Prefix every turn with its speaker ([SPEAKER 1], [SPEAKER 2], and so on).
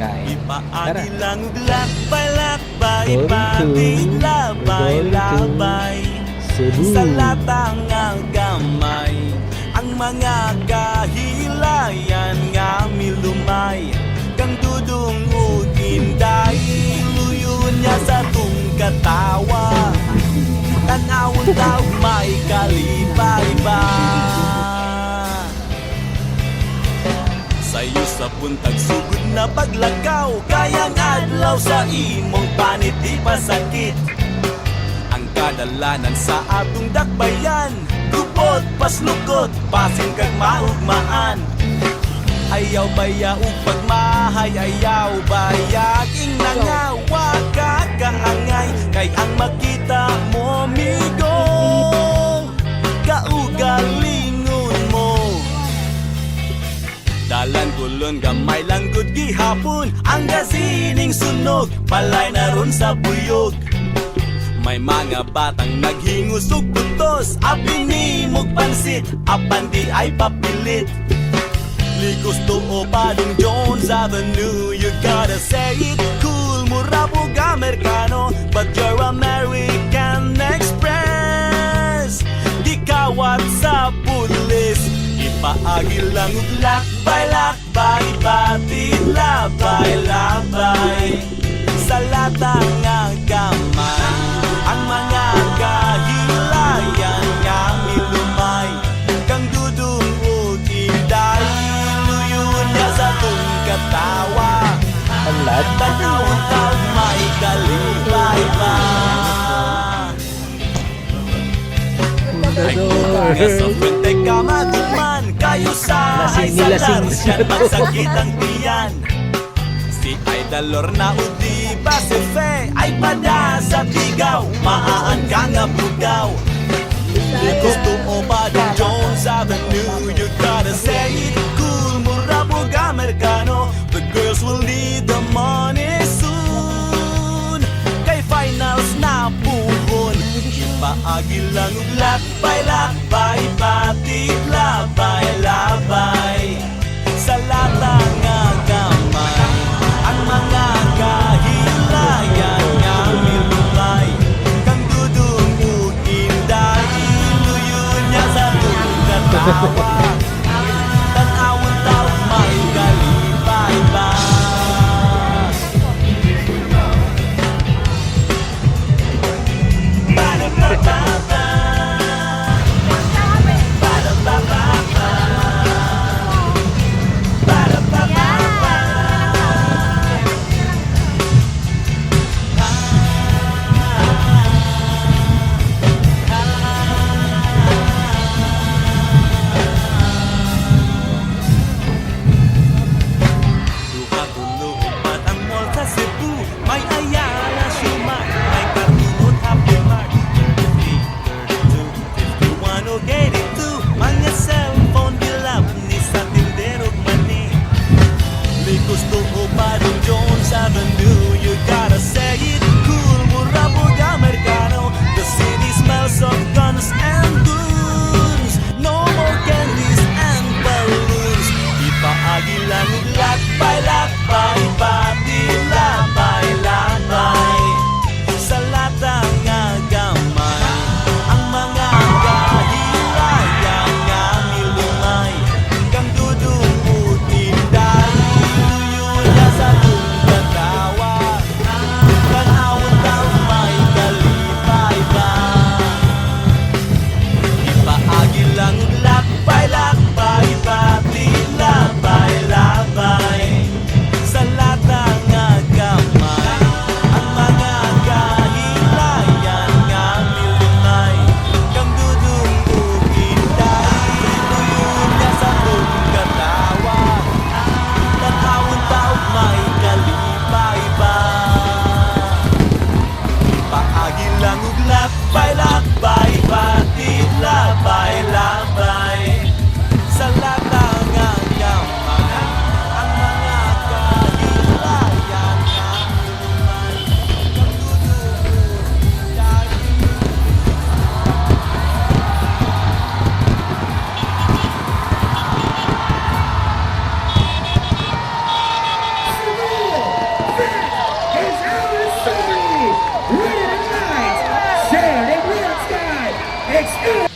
[SPEAKER 1] kain. Tara.
[SPEAKER 2] Ipaagilang lakbay-lakbay,
[SPEAKER 1] Going to
[SPEAKER 2] patilabay-labay
[SPEAKER 1] Cebu.
[SPEAKER 2] sa latang ang gamay. Ang mga kahilayan nga milumay, kang dudong o inday, luyon niya sa tung katawa. Tanawon daw may kalibay ba? Sayo sa puntag sugod na paglakaw, kayang adlaw sa imong panit di pasakit. Ang kadalanan sa atong dakbayan, lupot paslukot, pasin kag maugmaan. Ayaw baya ug pagmahay, ayaw baya ing nangawa ka kaangay. Kay ang makita mo migo, kaugalingon mo. Dalan kulon gamay lang gud gihapon, ang gasining sunog palay na ron sa buyog. May mga batang naghingos og butos, apinimog pansit, apan di ay papilit. Likos tuo Padong Jones Avenue, you gotta say it cool, mura po Amerikano, but you're American Express. Di kawat sa pulis, ipaagi lang ug lakbay-lakbay, patilabay-labay sa latang nga gamay. Ang mga kahilayan nga milumay, kang dudong ug inday, luyon niya sa tung katawa.
[SPEAKER 1] Ang lahat.
[SPEAKER 2] Tanawon daw may kalibay ba? Ay kung nga sa frente ka madugman, kayo sa ay sa laros yan magsakit ang tiyan. Si Idalor na udi ba si Fe ay pada sa tigaw, maaan ka nga bugaw. Gusto o pa din Jones Avenue, you gotta say it cool, mura po Amerikano, the girls will need the money soon. Kay finals na puhon, ipaagi lang ug lakbay-lakbay, patilabay-labay sa latang nga gamay. Ang mga kahilayan nga milumay, kang dudong ug inday, luyon niya sa tung katawa. Tanawon daw may kalibay ba? Ba-da-ba-ba-ba.
[SPEAKER 3] Experience!